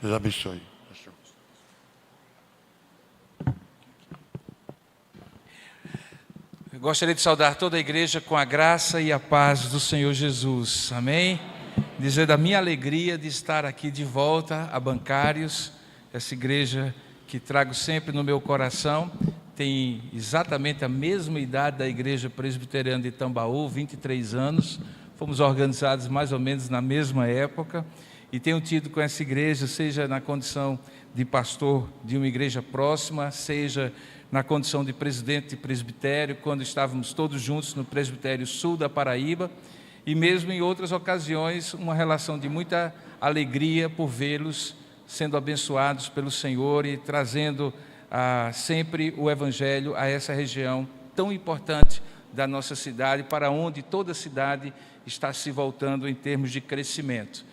Deus abençoe. Eu gostaria de saudar toda a igreja com a graça e a paz do Senhor Jesus. Amém? Dizer da minha alegria de estar aqui de volta a Bancários, essa igreja que trago sempre no meu coração. Tem exatamente a mesma idade da Igreja Presbiteriana de Tambaú, 23 anos. Fomos organizados mais ou menos na mesma época. E tenho tido com essa igreja, seja na condição de pastor de uma igreja próxima, seja na condição de presidente de presbitério, quando estávamos todos juntos no Presbitério Sul da Paraíba, e mesmo em outras ocasiões, uma relação de muita alegria por vê-los sendo abençoados pelo Senhor e trazendo sempre o Evangelho a essa região tão importante da nossa cidade, para onde toda a cidade está se voltando em termos de crescimento.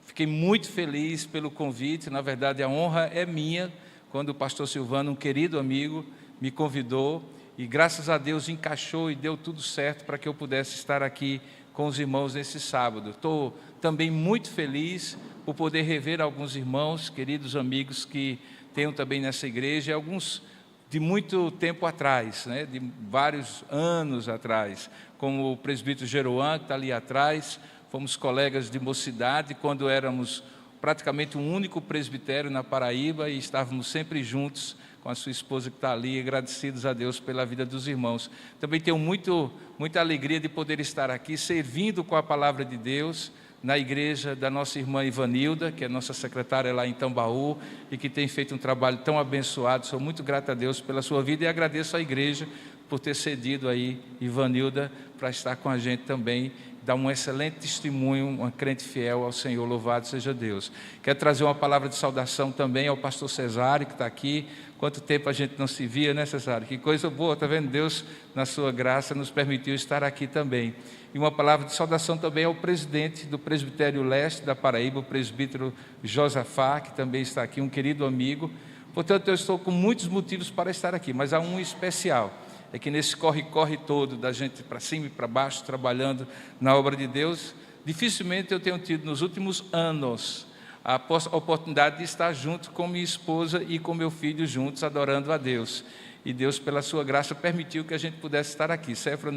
Fiquei muito feliz pelo convite, na verdade a honra é minha, quando o pastor Silvano, um querido amigo, me convidou e graças a Deus encaixou e deu tudo certo para que eu pudesse estar aqui com os irmãos nesse sábado. Estou também muito feliz por poder rever alguns irmãos, queridos amigos que tenho também nessa igreja, alguns de muito tempo atrás, né, de vários anos atrás, como o presbítero Jeroan, que está ali atrás. Fomos colegas de mocidade quando éramos praticamente um único presbitério na Paraíba e estávamos sempre juntos com a sua esposa que está ali, agradecidos a Deus pela vida dos irmãos. Também tenho muita alegria de poder estar aqui servindo com a palavra de Deus na igreja da nossa irmã Ivanilda, que é nossa secretária lá em Tambaú e que tem feito um trabalho tão abençoado. Sou muito grato a Deus pela sua vida e agradeço à igreja por ter cedido aí Ivanilda para estar com a gente também, dar um excelente testemunho, uma crente fiel ao Senhor, louvado seja Deus. Quero trazer uma palavra de saudação também ao pastor Cesário, que está aqui. Quanto tempo a gente não se via, né, Cesário? Que coisa boa, está vendo? Deus, na sua graça, nos permitiu estar aqui também. E uma palavra de saudação também ao presidente do Presbitério Leste da Paraíba, o presbítero Josafá, que também está aqui, um querido amigo. Portanto, eu estou com muitos motivos para estar aqui, mas há um especial. É que nesse corre-corre todo, da gente para cima e para baixo, trabalhando na obra de Deus, dificilmente eu tenho tido nos últimos anos a oportunidade de estar junto com minha esposa e com meu filho juntos, adorando a Deus. E Deus, pela sua graça, permitiu que a gente pudesse estar aqui. Séfora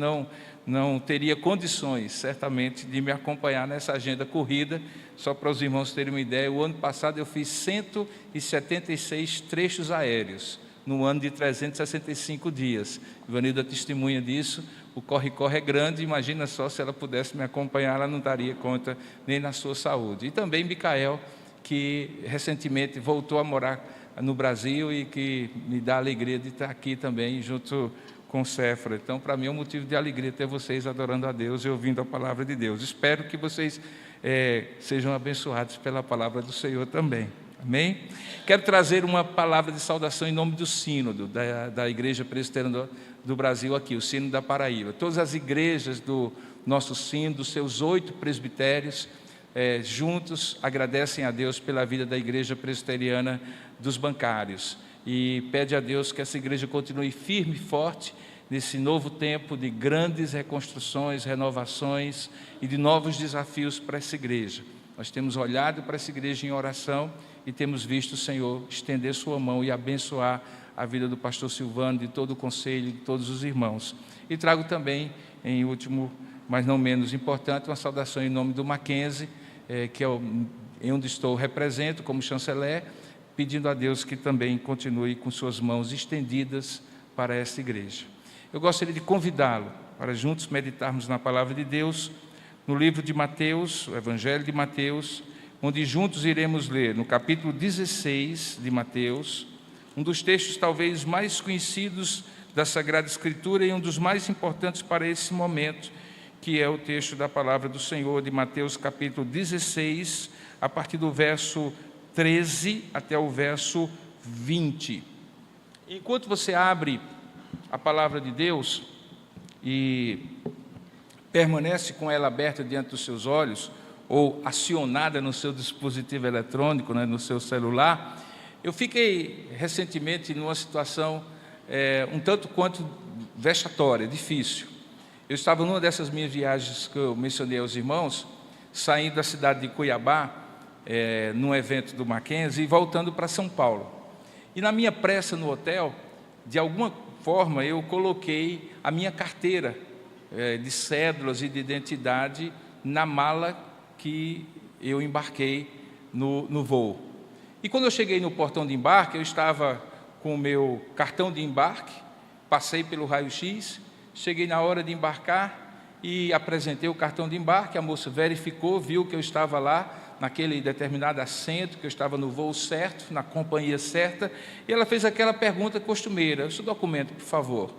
não teria condições, certamente, de me acompanhar nessa agenda corrida. Só para os irmãos terem uma ideia, o ano passado eu fiz 176 trechos aéreos, no ano de 365 dias. Ivanilda testemunha disso. O corre-corre é grande, imagina só se ela pudesse me acompanhar, ela não daria conta nem na sua saúde. E também Micael, que recentemente voltou a morar no Brasil e que me dá a alegria de estar aqui também junto com Séfora. Então, para mim é um motivo de alegria ter vocês adorando a Deus e ouvindo a palavra de Deus. Espero que vocês sejam abençoados pela palavra do Senhor também. Amém? Quero trazer uma palavra de saudação em nome do sínodo da Igreja Presbiteriana do Brasil aqui, o sínodo da Paraíba. Todas as igrejas do nosso sínodo, seus 8 presbitérios, juntos agradecem a Deus pela vida da Igreja Presbiteriana dos Bancários e pede a Deus que essa igreja continue firme e forte nesse novo tempo de grandes reconstruções, renovações e de novos desafios para essa igreja. Nós temos olhado para essa igreja em oração e temos visto o Senhor estender sua mão e abençoar a vida do pastor Silvano, de todo o conselho, de todos os irmãos. E trago também, em último, mas não menos importante, uma saudação em nome do Mackenzie, que é em onde estou, represento como chanceler, pedindo a Deus que também continue com suas mãos estendidas para essa igreja. Eu gostaria de convidá-lo para juntos meditarmos na palavra de Deus, no livro de Mateus, o Evangelho de Mateus, onde juntos iremos ler no capítulo 16 de Mateus, um dos textos talvez mais conhecidos da Sagrada Escritura e um dos mais importantes para esse momento, que é o texto da palavra do Senhor de Mateus capítulo 16, a partir do verso 13 até o verso 20. Enquanto você abre a palavra de Deus e permanece com ela aberta diante dos seus olhos, ou acionada no seu dispositivo eletrônico, né, no seu celular, eu fiquei recentemente numa situação um tanto quanto vexatória, difícil. Eu estava numa dessas minhas viagens que eu mencionei aos irmãos, saindo da cidade de Cuiabá, num evento do Mackenzie e voltando para São Paulo. E na minha pressa no hotel, de alguma forma eu coloquei a minha carteira de cédulas e de identidade na mala que eu embarquei no voo. E quando eu cheguei no portão de embarque, eu estava com o meu cartão de embarque, passei pelo raio-x, cheguei na hora de embarcar e apresentei o cartão de embarque, a moça verificou, viu que eu estava lá, naquele determinado assento, que eu estava no voo certo, na companhia certa, e ela fez aquela pergunta costumeira: o seu documento, por favor.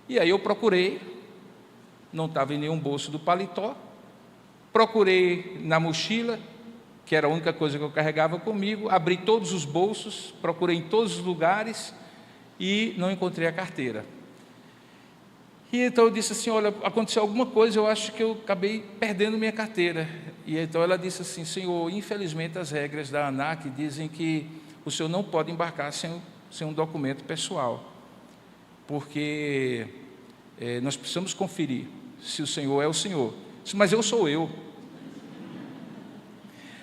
E aí eu procurei, não estava em nenhum bolso do paletó, procurei na mochila, que era a única coisa que eu carregava comigo, abri todos os bolsos, procurei em todos os lugares e não encontrei a carteira. E então eu disse assim: olha, aconteceu alguma coisa, eu acho que eu acabei perdendo minha carteira. E então ela disse assim: senhor, infelizmente as regras da ANAC dizem que o senhor não pode embarcar sem um documento pessoal, porque nós precisamos conferir se o senhor é o senhor. Eu disse: mas eu sou eu.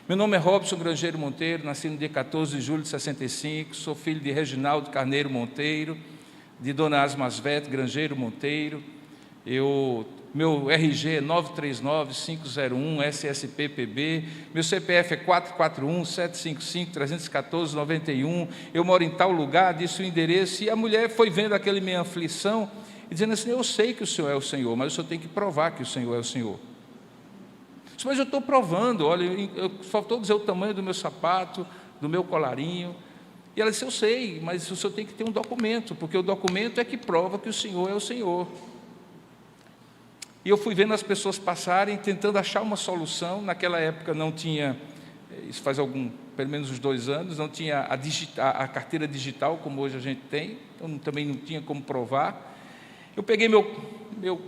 Meu nome é Robson Grangeiro Monteiro, nasci no dia 14 de julho de 65, sou filho de Reginaldo Carneiro Monteiro, de Dona Asmasvete Grangeiro Monteiro. Meu RG é 939-501 SSPPB, meu CPF é 441-755-314-91, eu moro em tal lugar, disse o endereço, e a mulher foi vendo aquela minha aflição, e dizendo assim: eu sei que o senhor é o senhor, mas o senhor tem que provar que o senhor é o senhor. Mas eu estou provando, olha, faltou dizer o tamanho do meu sapato, do meu colarinho. E ela disse: eu sei, mas o senhor tem que ter um documento, porque o documento é que prova que o senhor é o senhor. E eu fui vendo as pessoas passarem, tentando achar uma solução. Naquela época não tinha, isso faz pelo menos uns 2 anos, não tinha a carteira digital como hoje a gente tem, então também não tinha como provar. Eu peguei meu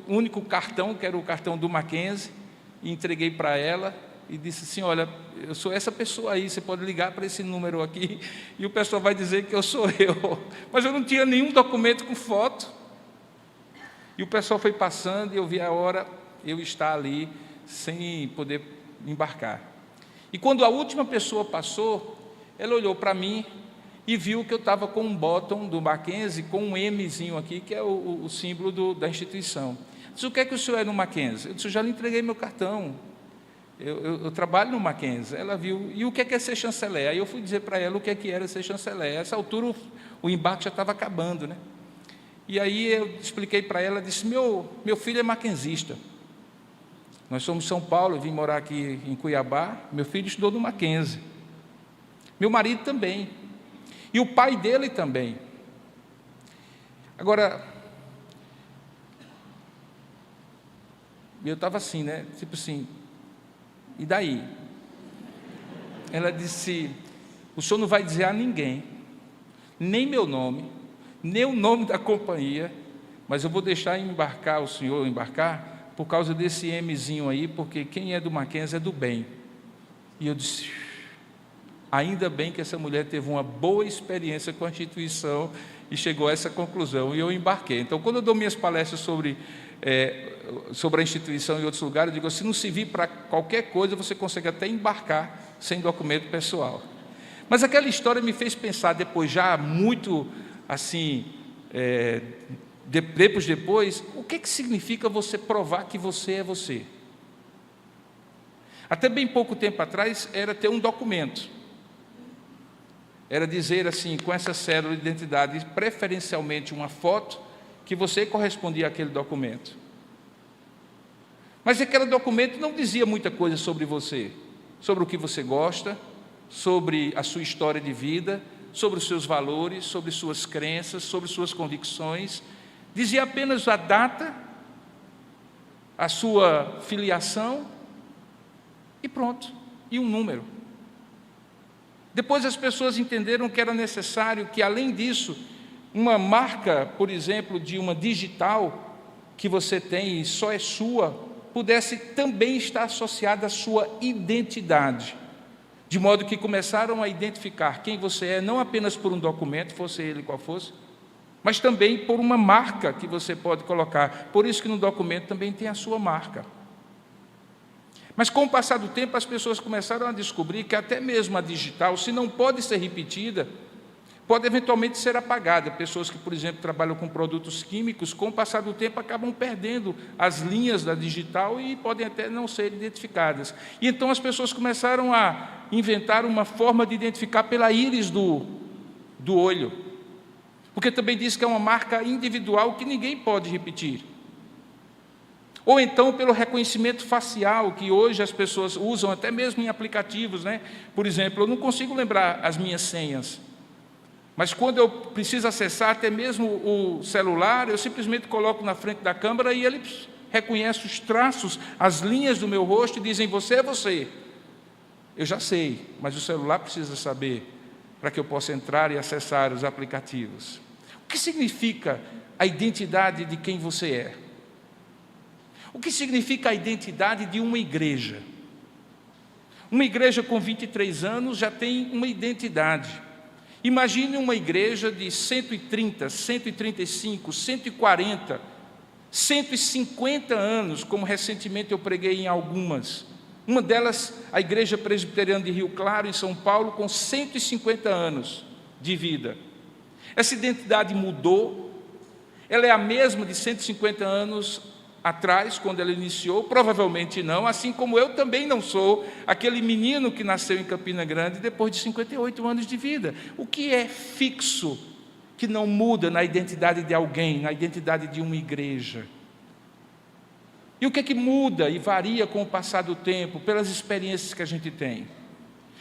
único cartão, que era o cartão do Mackenzie, e entreguei para ela e disse assim: olha, eu sou essa pessoa aí, você pode ligar para esse número aqui e o pessoal vai dizer que eu sou eu. Mas eu não tinha nenhum documento com foto. E o pessoal foi passando e eu vi a hora eu estar ali sem poder embarcar. E quando a última pessoa passou, ela olhou para mim e viu que eu estava com um bottom do Mackenzie, com um Mzinho aqui, que é o símbolo da instituição. Disse: o que é que o senhor é no Mackenzie? Eu disse: eu já lhe entreguei meu cartão, eu trabalho no Mackenzie. Ela viu: e o que é ser chanceler? Aí eu fui dizer para ela o que era ser chanceler. A essa altura o embarque já estava acabando, né? E aí eu expliquei para ela, disse: meu filho é mackenzista, nós somos de São Paulo, eu vim morar aqui em Cuiabá, meu filho estudou no Mackenzie, meu marido também, e o pai dele também. Agora, eu estava assim, né? Tipo assim, e daí? Ela disse: o senhor não vai dizer a ninguém, nem meu nome, nem o nome da companhia, mas eu vou deixar o senhor embarcar por causa desse Mzinho aí, porque quem é do Mackenzie é do bem. E eu disse: ainda bem que essa mulher teve uma boa experiência com a instituição e chegou a essa conclusão, e eu embarquei. Então, quando eu dou minhas palestras sobre a instituição em outros lugares, eu digo: se não servir para qualquer coisa, você consegue até embarcar sem documento pessoal. Mas aquela história me fez pensar depois, já muito assim, depois, o que significa você provar que você é você? Até bem pouco tempo atrás, era ter um documento, era dizer assim, com essa cédula de identidade, preferencialmente uma foto, que você correspondia àquele documento. Mas aquele documento não dizia muita coisa sobre você, sobre o que você gosta, sobre a sua história de vida, sobre os seus valores, sobre suas crenças, sobre suas convicções. Dizia apenas a data, a sua filiação e pronto, e um número. Depois as pessoas entenderam que era necessário que, além disso, uma marca, por exemplo, de uma digital que você tem e só é sua, pudesse também estar associada à sua identidade. De modo que começaram a identificar quem você é, não apenas por um documento, fosse ele qual fosse, mas também por uma marca que você pode colocar. Por isso que no documento também tem a sua marca. Mas com o passar do tempo, as pessoas começaram a descobrir que até mesmo a digital, se não pode ser repetida, pode eventualmente ser apagada. Pessoas que, por exemplo, trabalham com produtos químicos, com o passar do tempo, acabam perdendo as linhas da digital e podem até não ser identificadas. E então as pessoas começaram a inventar uma forma de identificar pela íris do olho. Porque também diz que é uma marca individual que ninguém pode repetir. Ou então pelo reconhecimento facial, que hoje as pessoas usam até mesmo em aplicativos, né? Por exemplo, eu não consigo lembrar as minhas senhas, mas quando eu preciso acessar até mesmo o celular, eu simplesmente coloco na frente da câmera e ele reconhece os traços, as linhas do meu rosto e dizem, você é você. Eu já sei, mas o celular precisa saber para que eu possa entrar e acessar os aplicativos. O que significa a identidade de quem você é? O que significa a identidade de uma igreja? Uma igreja com 23 anos já tem uma identidade. Imagine uma igreja de 130, 135, 140, 150 anos, como recentemente eu preguei em algumas. Uma delas, a Igreja Presbiteriana de Rio Claro, em São Paulo, com 150 anos de vida. Essa identidade mudou, ela é a mesma de 150 anos atrás, quando ela iniciou? Provavelmente não, assim como eu também não sou aquele menino que nasceu em Campina Grande depois de 58 anos de vida. O que é fixo, que não muda na identidade de alguém, na identidade de uma igreja? E o que é que muda e varia com o passar do tempo, pelas experiências que a gente tem?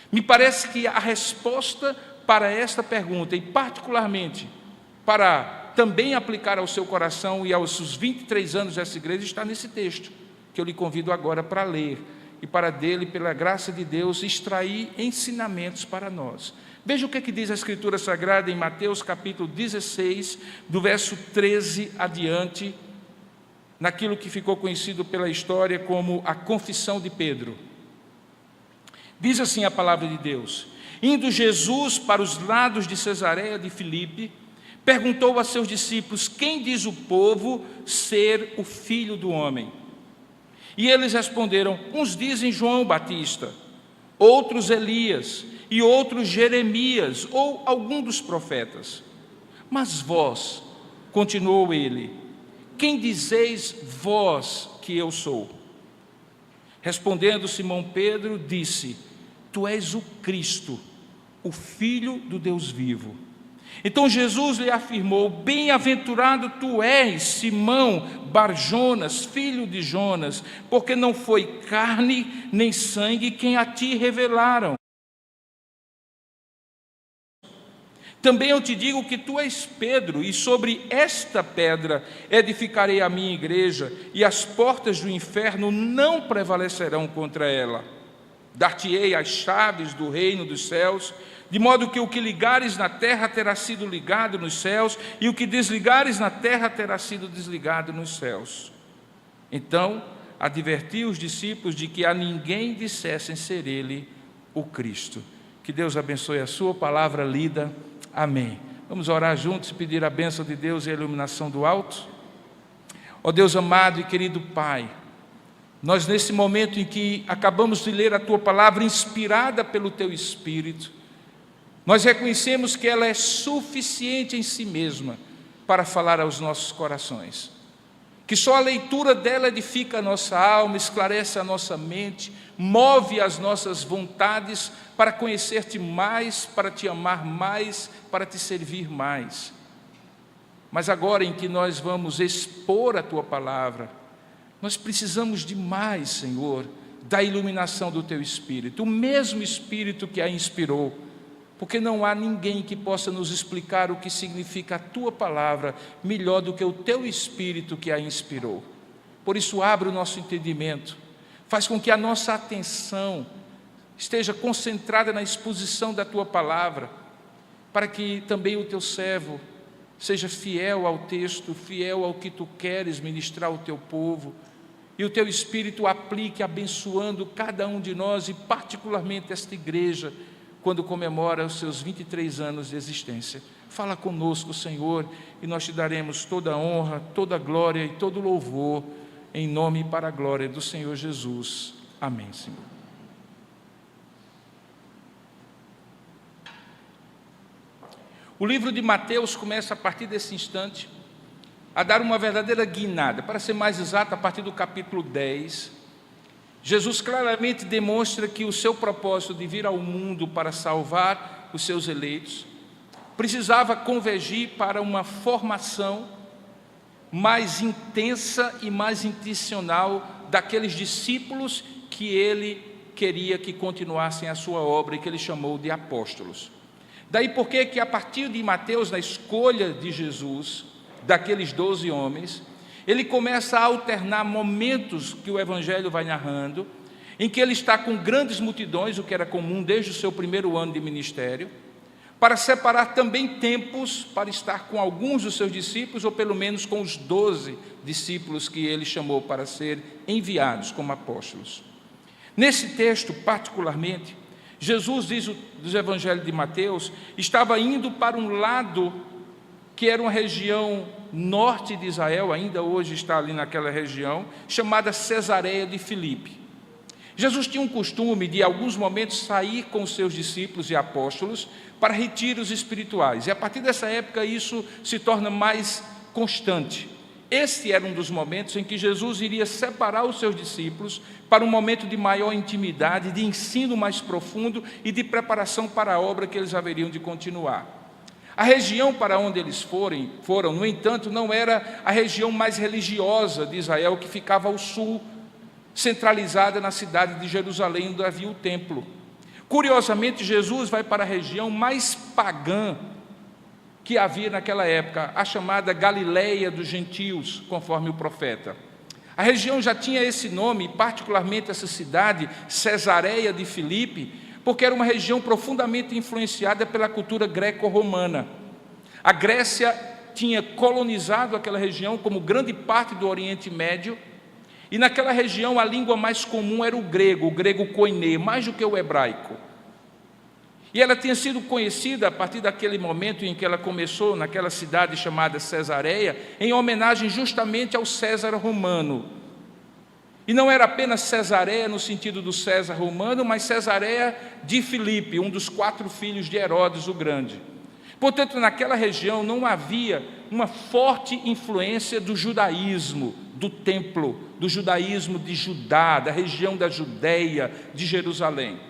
Me parece que a resposta para esta pergunta, e particularmente para também aplicar ao seu coração e aos seus 23 anos dessa igreja, está nesse texto, que eu lhe convido agora para ler, e para dele, pela graça de Deus, extrair ensinamentos para nós. Veja o que é que diz a Escritura Sagrada em Mateus capítulo 16, do verso 13 adiante, naquilo que ficou conhecido pela história como a confissão de Pedro. Diz assim a palavra de Deus: indo Jesus para os lados de Cesareia de Filipe, perguntou a seus discípulos, quem diz o povo ser o Filho do Homem? E eles responderam, uns dizem João Batista, outros Elias, e outros Jeremias, ou algum dos profetas. Mas vós, continuou ele, quem dizeis vós que eu sou? Respondendo Simão Pedro, disse, tu és o Cristo, o Filho do Deus vivo. Então Jesus lhe afirmou, bem-aventurado tu és, Simão Barjonas, filho de Jonas, porque não foi carne nem sangue quem a ti revelaram. Também eu te digo que tu és Pedro, e sobre esta pedra edificarei a minha igreja, e as portas do inferno não prevalecerão contra ela. Dar-te-ei as chaves do reino dos céus, de modo que o que ligares na terra terá sido ligado nos céus, e o que desligares na terra terá sido desligado nos céus. Então, adverti os discípulos de que a ninguém dissessem ser ele o Cristo. Que Deus abençoe a sua palavra lida. Amém. Vamos orar juntos e pedir a bênção de Deus e a iluminação do alto. Ó Deus amado e querido Pai, nós nesse momento em que acabamos de ler a Tua palavra inspirada pelo Teu Espírito, nós reconhecemos que ela é suficiente em si mesma para falar aos nossos corações. Que só a leitura dela edifica a nossa alma, esclarece a nossa mente, move as nossas vontades para conhecer-te mais, para te amar mais, para te servir mais. Mas agora em que nós vamos expor a Tua palavra, nós precisamos de mais, Senhor, da iluminação do Teu Espírito, o mesmo Espírito que a inspirou, porque não há ninguém que possa nos explicar o que significa a Tua palavra melhor do que o Teu Espírito que a inspirou. Por isso, abre o nosso entendimento, faz com que a nossa atenção esteja concentrada na exposição da Tua palavra, para que também o Teu servo seja fiel ao texto, fiel ao que Tu queres ministrar ao Teu povo, e o Teu Espírito aplique abençoando cada um de nós, e particularmente esta igreja, quando comemora os seus 23 anos de existência. Fala conosco, Senhor, e nós Te daremos toda a honra, toda a glória e todo o louvor, em nome e para a glória do Senhor Jesus. Amém, Senhor. O livro de Mateus começa a partir desse instante a dar uma verdadeira guinada. Para ser mais exato, a partir do capítulo 10, Jesus claramente demonstra que o seu propósito de vir ao mundo para salvar os seus eleitos precisava convergir para uma formação mais intensa e mais intencional daqueles discípulos que ele queria que continuassem a sua obra e que ele chamou de apóstolos. Daí porque que a partir de Mateus, na escolha de Jesus, daqueles 12 homens, ele começa a alternar momentos que o Evangelho vai narrando, em que ele está com grandes multidões, o que era comum desde o seu primeiro ano de ministério, para separar também tempos para estar com alguns dos seus discípulos, ou pelo menos com os 12 discípulos que ele chamou para ser enviados como apóstolos. Nesse texto, particularmente, Jesus, diz dos Evangelhos de Mateus, estava indo para um lado que era uma região norte de Israel, ainda hoje está ali naquela região, chamada Cesareia de Filipe. Jesus tinha um costume de, em alguns momentos, sair com os seus discípulos e apóstolos para retiros espirituais. E a partir dessa época isso se torna mais constante. Esse era um dos momentos em que Jesus iria separar os seus discípulos para um momento de maior intimidade, de ensino mais profundo e de preparação para a obra que eles haveriam de continuar. A região para onde eles foram, no entanto, não era a região mais religiosa de Israel, que ficava ao sul, centralizada na cidade de Jerusalém, onde havia o templo. Curiosamente, Jesus vai para a região mais pagã que havia naquela época, a chamada Galileia dos gentios, conforme o profeta. A região já tinha esse nome, particularmente essa cidade, Cesareia de Filipe, porque era uma região profundamente influenciada pela cultura greco-romana. A Grécia tinha colonizado aquela região como grande parte do Oriente Médio, e naquela região a língua mais comum era o grego koiné, mais do que o hebraico. E ela tinha sido conhecida a partir daquele momento em que ela começou, naquela cidade chamada Cesareia, em homenagem justamente ao César romano. E não era apenas Cesareia no sentido do César romano, mas Cesareia de Filipe, um dos 4 filhos de Herodes o Grande. Portanto, naquela região não havia uma forte influência do judaísmo, do templo, do judaísmo de Judá, da região da Judeia, de Jerusalém.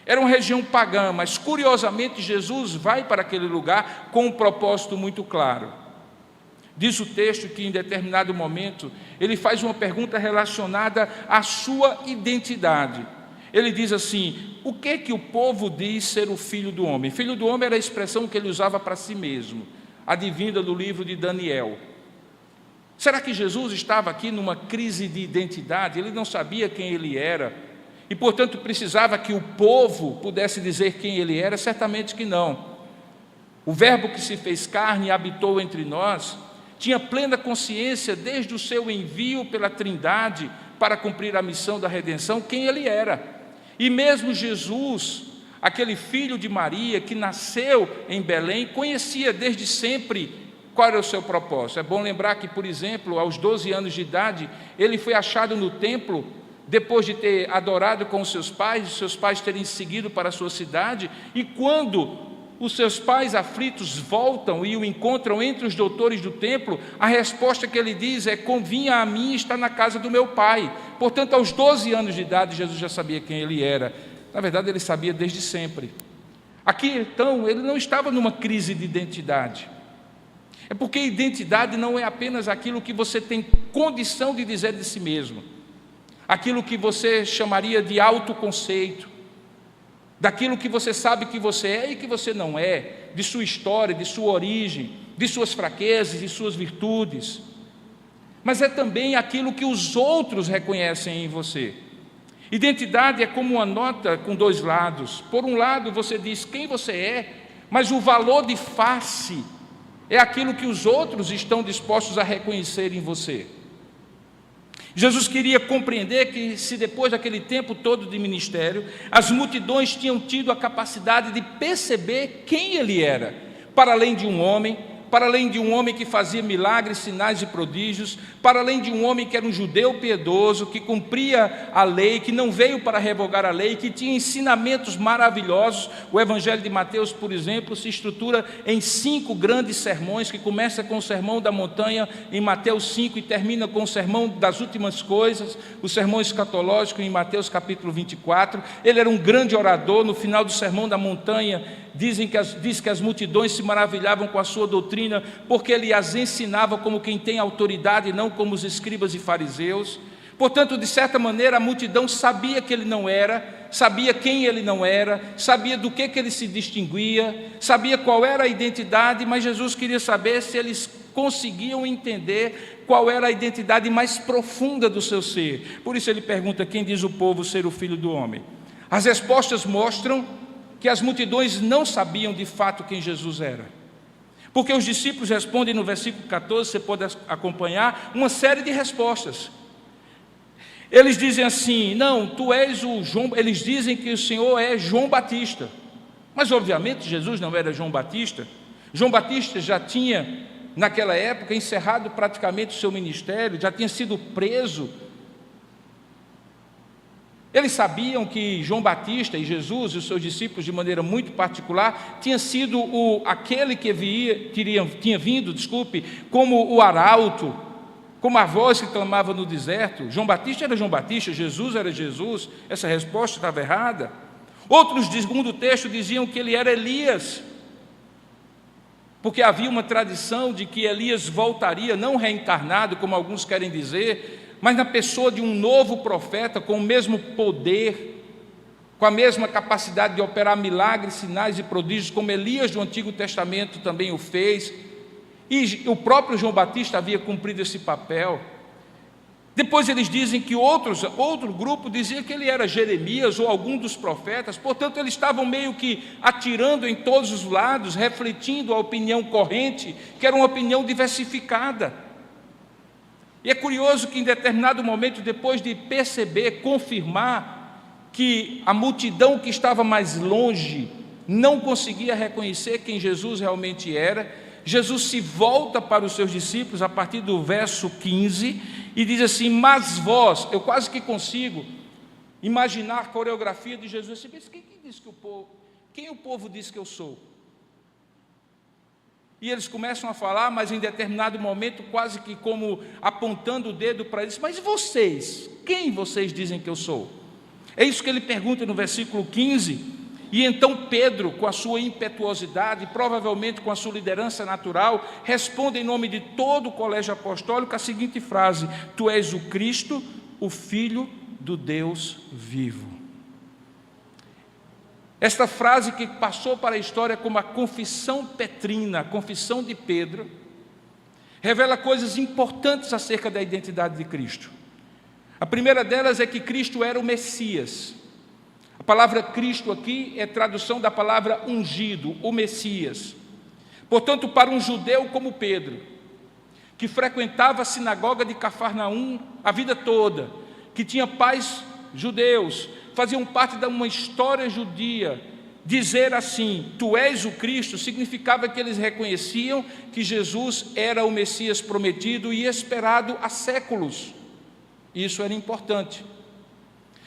Era uma região pagã, mas curiosamente Jesus vai para aquele lugar com um propósito muito claro. Diz o texto que em determinado momento ele faz uma pergunta relacionada à sua identidade. Ele diz assim: o que o povo diz ser o Filho do Homem? Filho do Homem era a expressão que ele usava para si mesmo, advinda do livro de Daniel. Será que Jesus estava aqui numa crise de identidade? Ele não sabia quem ele era e, portanto, precisava que o povo pudesse dizer quem ele era? Certamente que não. O Verbo que se fez carne e habitou entre nós tinha plena consciência, desde o seu envio pela Trindade para cumprir a missão da redenção, quem ele era. E mesmo Jesus, aquele filho de Maria que nasceu em Belém, conhecia desde sempre qual era o seu propósito. É bom lembrar que, por exemplo, aos 12 anos de idade, ele foi achado no templo, depois de ter adorado com os seus pais terem seguido para a sua cidade, e quando os seus pais aflitos voltam e o encontram entre os doutores do templo, a resposta que ele diz é: convinha a mim estar na casa do meu pai. Portanto, aos 12 anos de idade, Jesus já sabia quem ele era. Na verdade, ele sabia desde sempre. Aqui, então, ele não estava numa crise de identidade. É porque identidade não é apenas aquilo que você tem condição de dizer de si mesmo, aquilo que você chamaria de autoconceito, daquilo que você sabe que você é e que você não é, de sua história, de sua origem, de suas fraquezas e suas virtudes. Mas é também aquilo que os outros reconhecem em você. Identidade é como uma nota com 2 lados. Por um lado, você diz quem você é, mas o valor de face é aquilo que os outros estão dispostos a reconhecer em você. Jesus queria compreender que, se depois daquele tempo todo de ministério, as multidões tinham tido a capacidade de perceber quem ele era, para além de um homem, para além de um homem que fazia milagres, sinais e prodígios, para além de um homem que era um judeu piedoso, que cumpria a lei, que não veio para revogar a lei, que tinha ensinamentos maravilhosos. O Evangelho de Mateus, por exemplo, se estrutura em 5 grandes sermões, que começa com o Sermão da Montanha em Mateus 5 e termina com o Sermão das Últimas Coisas, o sermão escatológico em Mateus capítulo 24. Ele era um grande orador. No final do Sermão da Montanha, diz que as multidões se maravilhavam com a sua doutrina, porque ele as ensinava como quem tem autoridade, não como os escribas e fariseus. Portanto, de certa maneira, a multidão sabia que ele não era, sabia quem ele não era, sabia do que ele se distinguia, sabia qual era a identidade, mas Jesus queria saber se eles conseguiam entender qual era a identidade mais profunda do seu ser. Por isso ele pergunta: quem diz o povo ser o Filho do Homem? As respostas mostram que as multidões não sabiam de fato quem Jesus era, porque os discípulos respondem no versículo 14, você pode acompanhar, uma série de respostas. Eles dizem assim: não, tu és o João. Eles dizem que o Senhor é João Batista, mas obviamente Jesus não era João Batista. João Batista já tinha, naquela época, encerrado praticamente o seu ministério, já tinha sido preso. Eles sabiam que João Batista e Jesus e os seus discípulos, de maneira muito particular, tinha sido aquele que tinha vindo, como o arauto, como a voz que clamava no deserto. João Batista era João Batista, Jesus era Jesus. Essa resposta estava errada. Outros, segundo o texto, diziam que ele era Elias, porque havia uma tradição de que Elias voltaria, não reencarnado, como alguns querem dizer, mas na pessoa de um novo profeta, com o mesmo poder, com a mesma capacidade de operar milagres, sinais e prodígios, como Elias do Antigo Testamento também o fez. E o próprio João Batista havia cumprido esse papel. Depois eles dizem que outro grupo dizia que ele era Jeremias ou algum dos profetas. Portanto, eles estavam meio que atirando em todos os lados, refletindo a opinião corrente, que era uma opinião diversificada. E é curioso que em determinado momento, depois de perceber, confirmar que a multidão que estava mais longe não conseguia reconhecer quem Jesus realmente era, Jesus se volta para os seus discípulos a partir do verso 15 e diz assim: mas vós, eu quase que consigo imaginar a coreografia de Jesus. Quem o povo diz que eu sou? E eles começam a falar, mas em determinado momento, quase que como apontando o dedo para eles: mas vocês, quem vocês dizem que eu sou? É isso que ele pergunta no versículo 15. E então Pedro, com a sua impetuosidade, provavelmente com a sua liderança natural, responde em nome de todo o colégio apostólico a seguinte frase: tu és o Cristo, o Filho do Deus vivo. Esta frase, que passou para a história como a confissão petrina, a confissão de Pedro, revela coisas importantes acerca da identidade de Cristo. A primeira delas é que Cristo era o Messias. A palavra Cristo aqui é tradução da palavra ungido, o Messias. Portanto, para um judeu como Pedro, que frequentava a sinagoga de Cafarnaum a vida toda, que tinha pais judeus, faziam parte de uma história judia, dizer assim: tu és o Cristo, significava que eles reconheciam que Jesus era o Messias prometido e esperado há séculos. Isso era importante.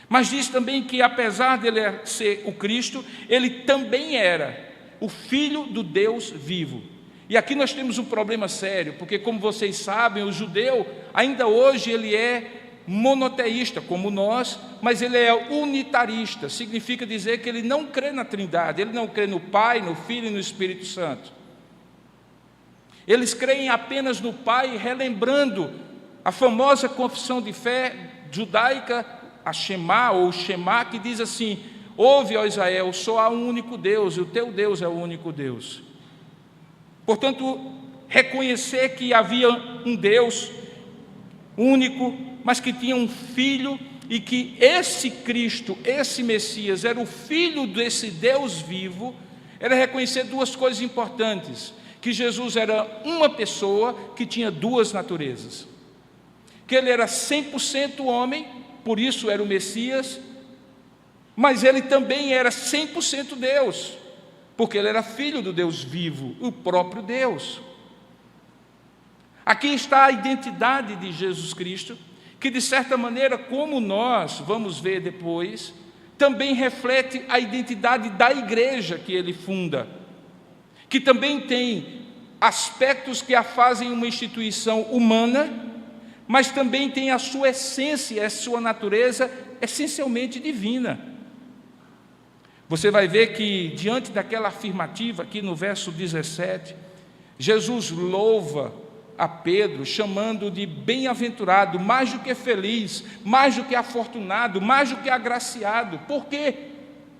Mas diz também que, apesar de ele ser o Cristo, ele também era o Filho do Deus vivo. E aqui nós temos um problema sério, porque, como vocês sabem, o judeu, ainda hoje, ele é monoteísta, como nós, mas ele é unitarista. Significa dizer que ele não crê na Trindade, ele não crê no Pai, no Filho e no Espírito Santo. Eles creem apenas no Pai, relembrando a famosa confissão de fé judaica, a Shema, ou Shema, que diz assim: ouve, ó Israel, só há um único Deus, e o teu Deus é o único Deus. Portanto, reconhecer que havia um Deus único, mas que tinha um Filho, e que esse Cristo, esse Messias, era o Filho desse Deus vivo, era reconhecer duas coisas importantes: que Jesus era uma pessoa que tinha duas naturezas, que ele era 100% homem, por isso era o Messias, mas ele também era 100% Deus, porque ele era filho do Deus vivo, o próprio Deus. Aqui está a identidade de Jesus Cristo, que de certa maneira, como nós vamos ver depois, também reflete a identidade da igreja que ele funda, que também tem aspectos que a fazem uma instituição humana, mas também tem a sua essência, a sua natureza essencialmente divina. Você vai ver que, diante daquela afirmativa, aqui no verso 17, Jesus louva a Pedro, chamando de bem-aventurado, mais do que feliz, mais do que afortunado, mais do que agraciado. Por quê?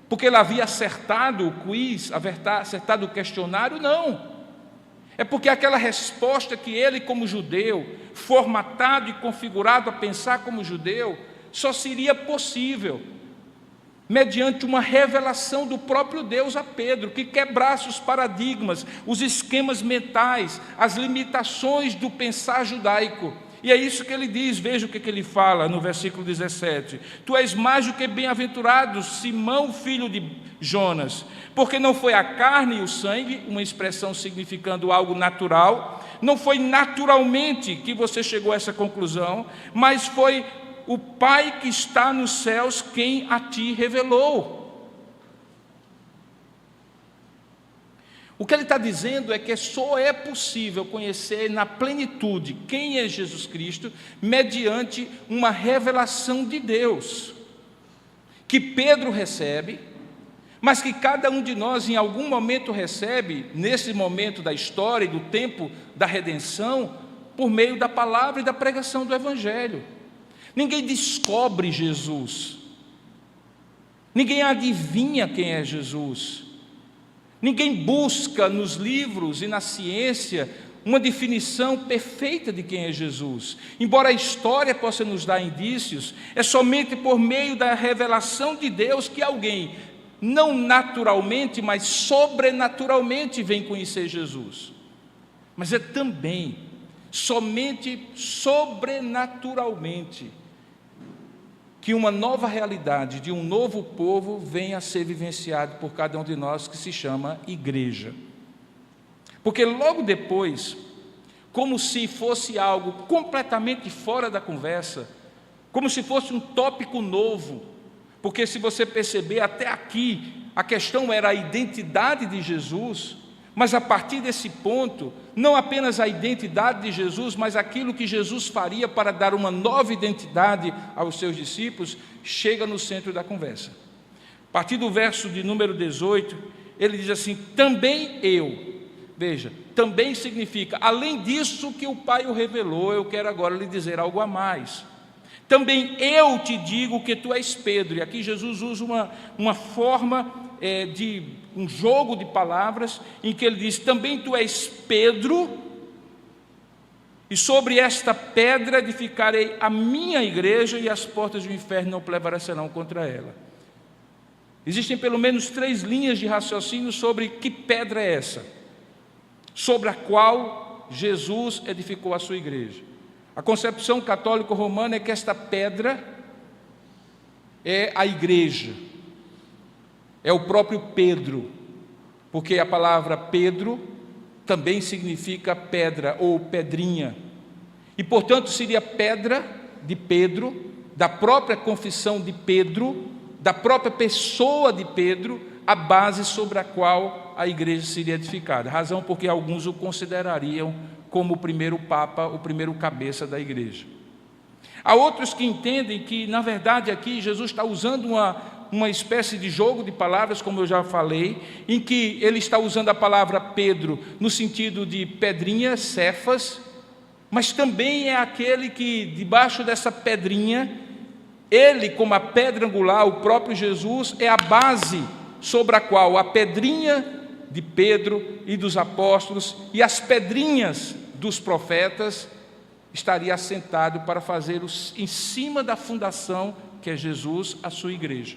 Porque ele havia acertado o quiz, acertado o questionário? Não. É porque aquela resposta que ele, como judeu, formatado e configurado a pensar como judeu, só seria possível mediante uma revelação do próprio Deus a Pedro, que quebrasse os paradigmas, os esquemas mentais, as limitações do pensar judaico. E é isso que ele diz, veja o que ele fala no versículo 17: Tu és mais do que bem-aventurado, Simão, filho de Jonas, porque não foi a carne e o sangue, uma expressão significando algo natural, não foi naturalmente que você chegou a essa conclusão, mas foi o Pai que está nos céus quem a ti revelou. O que ele está dizendo é que só é possível conhecer na plenitude quem é Jesus Cristo mediante uma revelação de Deus, que Pedro recebe, mas que cada um de nós em algum momento recebe, nesse momento da história e do tempo da redenção, por meio da palavra e da pregação do Evangelho. Ninguém descobre Jesus, ninguém adivinha quem é Jesus, ninguém busca nos livros e na ciência uma definição perfeita de quem é Jesus. Embora a história possa nos dar indícios, é somente por meio da revelação de Deus que alguém, não naturalmente, mas sobrenaturalmente, vem conhecer Jesus. Mas é também somente sobrenaturalmente que uma nova realidade de um novo povo vem a ser vivenciado por cada um de nós, que se chama igreja. Porque logo depois, como se fosse algo completamente fora da conversa, como se fosse um tópico novo, porque se você perceber até aqui, a questão era a identidade de Jesus, mas a partir desse ponto, não apenas a identidade de Jesus, mas aquilo que Jesus faria para dar uma nova identidade aos seus discípulos, chega no centro da conversa. A partir do verso de número 18, ele diz assim: também eu. Veja, também significa, além disso que o Pai o revelou, eu quero agora lhe dizer algo a mais. Também eu te digo que tu és Pedro. E aqui Jesus usa uma forma de um jogo de palavras, em que ele diz: também tu és Pedro, e sobre esta pedra edificarei a minha igreja, e as portas do inferno não prevalecerão contra ela. Existem pelo menos 3 linhas de raciocínio sobre que pedra é essa, sobre a qual Jesus edificou a sua igreja. A concepção católico-romana é que esta pedra é a igreja, é o próprio Pedro, porque a palavra Pedro também significa pedra ou pedrinha, e portanto seria pedra de Pedro, da própria confissão de Pedro, da própria pessoa de Pedro, a base sobre a qual a igreja seria edificada, razão porque alguns o considerariam como o primeiro papa, o primeiro cabeça da igreja. Há outros que entendem que, na verdade, aqui Jesus está usando uma espécie de jogo de palavras, como eu já falei, em que ele está usando a palavra Pedro no sentido de pedrinha, Cefas, mas também é aquele que, debaixo dessa pedrinha, ele, como a pedra angular, o próprio Jesus, é a base sobre a qual a pedrinha de Pedro e dos apóstolos e as pedrinhas dos profetas estaria assentado para fazer em cima da fundação que é Jesus, a sua igreja.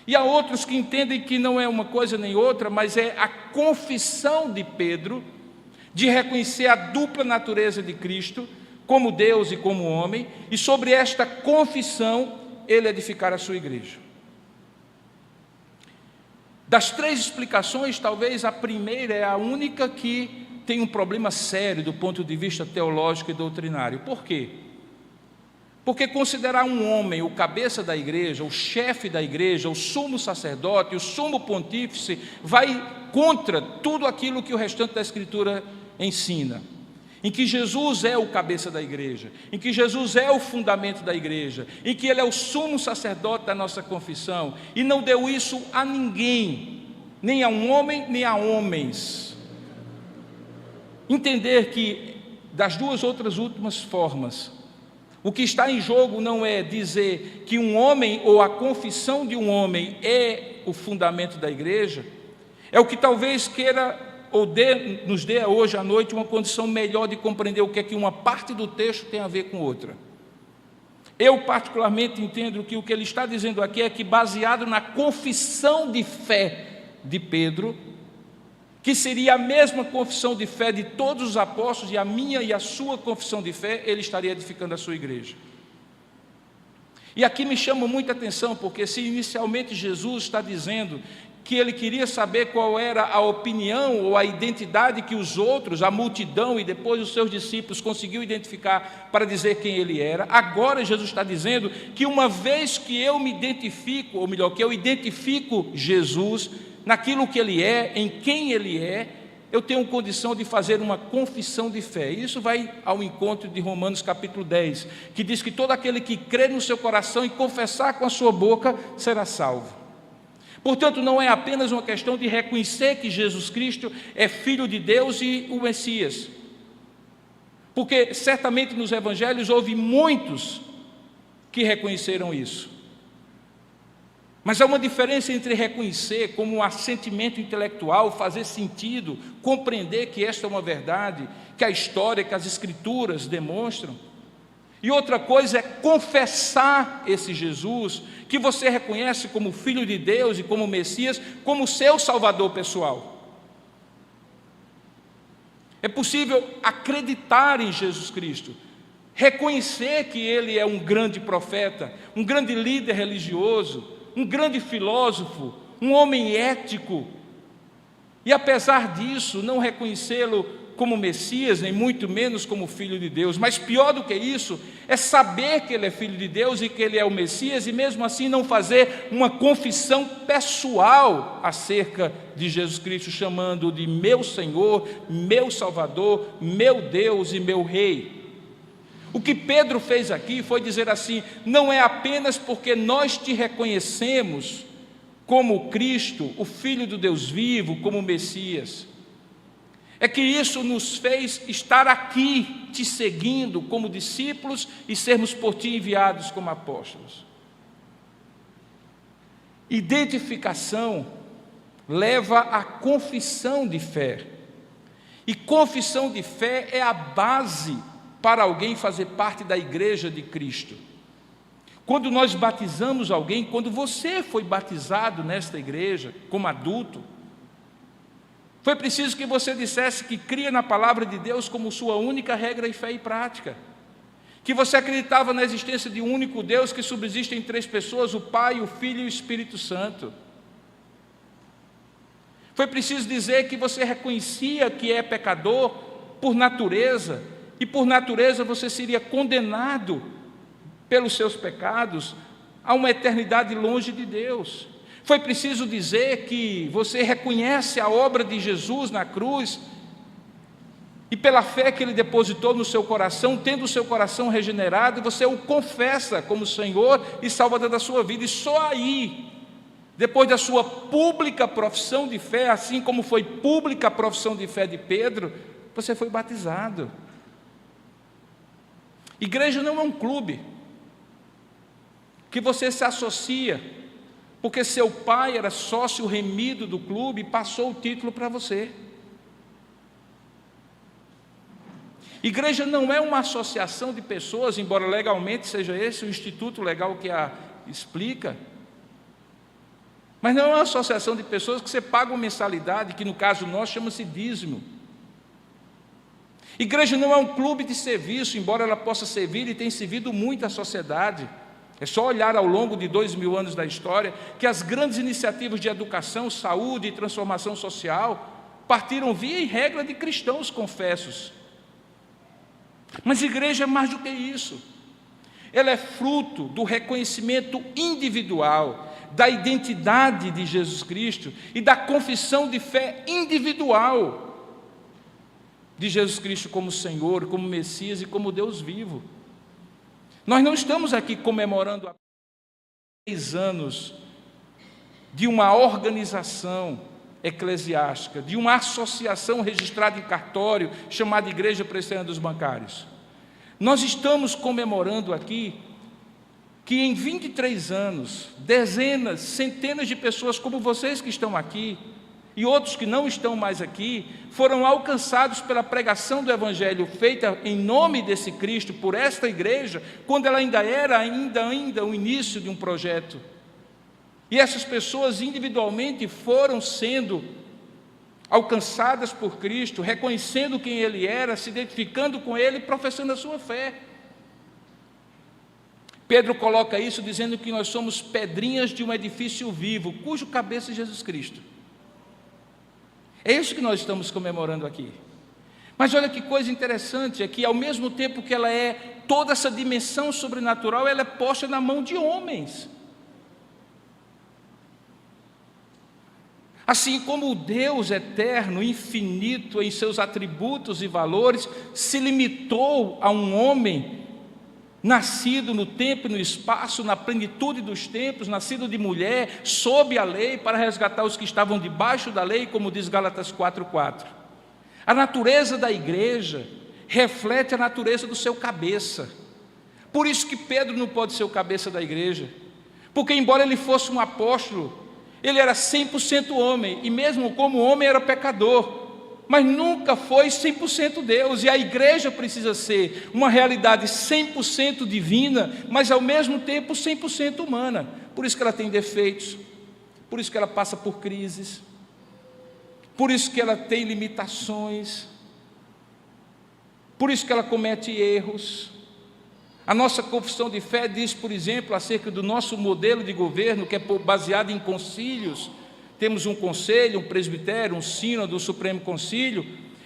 E há outros que entendem que não é uma coisa nem outra, mas é a confissão de Pedro de reconhecer a dupla natureza de Cristo como Deus e como homem, e sobre esta confissão ele edificar a sua igreja. Das 3 explicações, talvez a primeira é a única que tem um problema sério do ponto de vista teológico e doutrinário. Por quê? Porque considerar um homem o cabeça da igreja, o chefe da igreja, o sumo sacerdote, o sumo pontífice, vai contra tudo aquilo que o restante da Escritura ensina. Em que Jesus é o cabeça da igreja, em que Jesus é o fundamento da igreja, em que Ele é o sumo sacerdote da nossa confissão, e não deu isso a ninguém, nem a um homem, nem a homens. Entender que, das duas outras últimas formas, o que está em jogo não é dizer que um homem ou a confissão de um homem é o fundamento da igreja, é o que talvez queira ou nos dê hoje à noite uma condição melhor de compreender o que é que uma parte do texto tem a ver com outra. Eu particularmente entendo que o que ele está dizendo aqui é que, baseado na confissão de fé de Pedro, que seria a mesma confissão de fé de todos os apóstolos, e a minha e a sua confissão de fé, ele estaria edificando a sua igreja. E aqui me chama muita atenção, porque se inicialmente Jesus está dizendo que ele queria saber qual era a opinião ou a identidade que os outros, a multidão e depois os seus discípulos conseguiu identificar para dizer quem ele era, agora Jesus está dizendo que uma vez que eu me identifico, ou melhor, que eu identifico Jesus naquilo que ele é, em quem ele é, eu tenho condição de fazer uma confissão de fé. Isso vai ao encontro de Romanos capítulo 10, que diz que todo aquele que crê no seu coração e confessar com a sua boca será salvo. Portanto, não é apenas uma questão de reconhecer que Jesus Cristo é Filho de Deus e o Messias, porque certamente nos evangelhos houve muitos que reconheceram isso. Mas há uma diferença entre reconhecer como um assentimento intelectual, fazer sentido, compreender que esta é uma verdade, que a história, que as Escrituras demonstram, e outra coisa é confessar esse Jesus, que você reconhece como Filho de Deus e como Messias, como seu Salvador pessoal. É possível acreditar em Jesus Cristo, reconhecer que Ele é um grande profeta, um grande líder religioso, um grande filósofo, um homem ético, e apesar disso, não reconhecê-lo como Messias, nem muito menos como Filho de Deus. Mas pior do que isso, é saber que Ele é Filho de Deus e que Ele é o Messias, e mesmo assim não fazer uma confissão pessoal acerca de Jesus Cristo, chamando-o de meu Senhor, meu Salvador, meu Deus e meu Rei. O que Pedro fez aqui foi dizer assim: não é apenas porque nós te reconhecemos como Cristo, o Filho do Deus vivo, como Messias, é que isso nos fez estar aqui te seguindo como discípulos e sermos por ti enviados como apóstolos. Identificação leva à confissão de fé, e confissão de fé é a base para alguém fazer parte da igreja de Cristo. Quando nós batizamos alguém, quando você foi batizado nesta igreja como adulto, foi preciso que você dissesse que cria na palavra de Deus como sua única regra e fé e prática, que você acreditava na existência de um único Deus que subsiste em três pessoas, o Pai, o Filho e o Espírito Santo. Foi preciso dizer que você reconhecia que é pecador por natureza, e por natureza você seria condenado pelos seus pecados a uma eternidade longe de Deus. Foi preciso dizer que você reconhece a obra de Jesus na cruz, e pela fé que Ele depositou no seu coração, tendo o seu coração regenerado, você o confessa como Senhor e Salvador da sua vida, e só aí, depois da sua pública profissão de fé, assim como foi pública a profissão de fé de Pedro, você foi batizado. Igreja não é um clube que você se associa porque seu pai era sócio remido do clube e passou o título para você. Igreja não é uma associação de pessoas, embora legalmente seja esse o instituto legal que a explica, mas não é uma associação de pessoas que você paga uma mensalidade, que no caso nosso chama-se dízimo. Igreja não é um clube de serviço, embora ela possa servir e tem servido muito à sociedade. É só olhar ao longo de 2000 anos da história que as grandes iniciativas de educação, saúde e transformação social partiram via e regra de cristãos confessos. Mas igreja é mais do que isso. Ela é fruto do reconhecimento individual da identidade de Jesus Cristo e da confissão de fé individual de Jesus Cristo como Senhor, como Messias e como Deus vivo. Nós não estamos aqui comemorando há 3 anos de uma organização eclesiástica, de uma associação registrada em cartório chamada Igreja Presbiteriana dos Bancários. Nós estamos comemorando aqui que em 23 anos, dezenas, centenas de pessoas como vocês que estão aqui e outros que não estão mais aqui, foram alcançados pela pregação do Evangelho feita em nome desse Cristo, por esta igreja, quando ela ainda era o início de um projeto. E essas pessoas individualmente foram sendo alcançadas por Cristo, reconhecendo quem Ele era, se identificando com Ele e professando a sua fé. Pedro coloca isso dizendo que nós somos pedrinhas de um edifício vivo, cujo cabeça é Jesus Cristo. É isso que nós estamos comemorando aqui. Mas olha que coisa interessante, é que ao mesmo tempo que ela é toda essa dimensão sobrenatural, ela é posta na mão de homens. Assim como o Deus eterno, infinito em seus atributos e valores, se limitou a um homem nascido no tempo e no espaço, na plenitude dos tempos, nascido de mulher, sob a lei, para resgatar os que estavam debaixo da lei, como diz Gálatas 4:4. A natureza da igreja reflete a natureza do seu cabeça. Por isso que Pedro não pode ser o cabeça da igreja, porque embora ele fosse um apóstolo, ele era 100% homem, e mesmo como homem era pecador, mas nunca foi 100% Deus, e a igreja precisa ser uma realidade 100% divina, mas ao mesmo tempo 100% humana. Por isso que ela tem defeitos, por isso que ela passa por crises, por isso que ela tem limitações, por isso que ela comete erros. A nossa confissão de fé diz, por exemplo, acerca do nosso modelo de governo, que é baseado em concílios. Temos um conselho, um presbitério, um sínodo, um supremo concílio,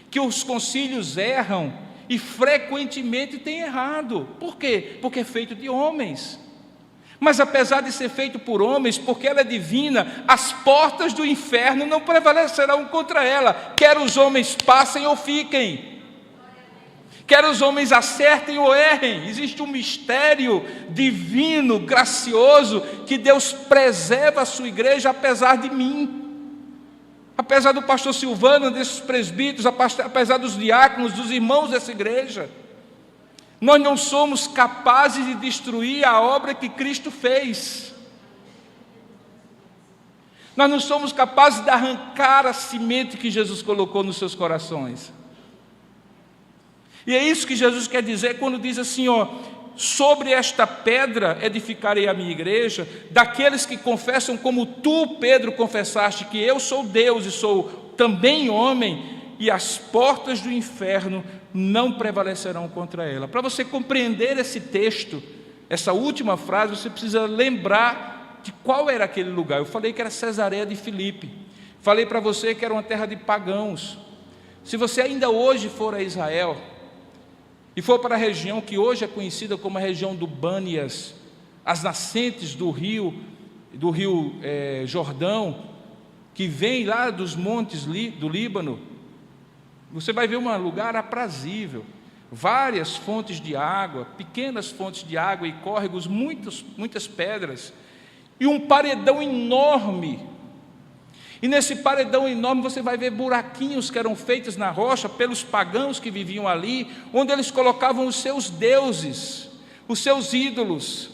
que os concílios erram e frequentemente têm errado. Por quê? Porque é feito de homens. Mas apesar de ser feito por homens, porque ela é divina, as portas do inferno não prevalecerão contra ela, quer os homens passem ou fiquem, quer os homens acertem ou errem. Existe um mistério divino, gracioso, que Deus preserva a sua igreja apesar de mim, apesar do pastor Silvano, desses presbíteros, apesar dos diáconos, dos irmãos dessa igreja. Nós não somos capazes de destruir a obra que Cristo fez. Nós não somos capazes de arrancar a semente que Jesus colocou nos seus corações. E é isso que Jesus quer dizer quando diz assim, sobre esta pedra edificarei a minha igreja, daqueles que confessam como tu, Pedro, confessaste que eu sou Deus e sou também homem, e as portas do inferno não prevalecerão contra ela. Para você compreender esse texto, essa última frase, você precisa lembrar de qual era aquele lugar. Eu falei que era Cesareia de Filipe, falei para você que era uma terra de pagãos. Se você ainda hoje for a Israel e for para a região que hoje é conhecida como a região do Bânias, as nascentes do rio Jordão, que vem lá dos montes do Líbano, você vai ver um lugar aprazível, várias fontes de água, pequenas fontes de água e córregos, muitas pedras, e um paredão enorme. E nesse paredão enorme você vai ver buraquinhos que eram feitos na rocha pelos pagãos que viviam ali, onde eles colocavam os seus deuses, os seus ídolos,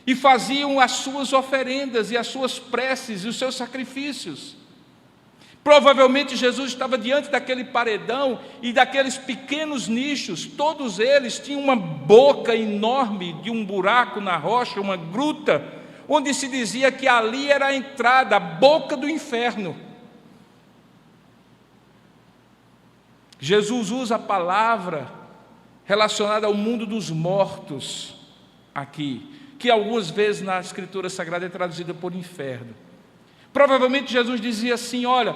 e faziam as suas oferendas e as suas preces e os seus sacrifícios. Provavelmente Jesus estava diante daquele paredão e daqueles pequenos nichos, todos eles tinham uma boca enorme de um buraco na rocha, uma gruta, onde se dizia que ali era a entrada, a boca do inferno. Jesus usa a palavra relacionada ao mundo dos mortos aqui, que algumas vezes na Escritura Sagrada é traduzida por inferno. Provavelmente Jesus dizia assim, olha,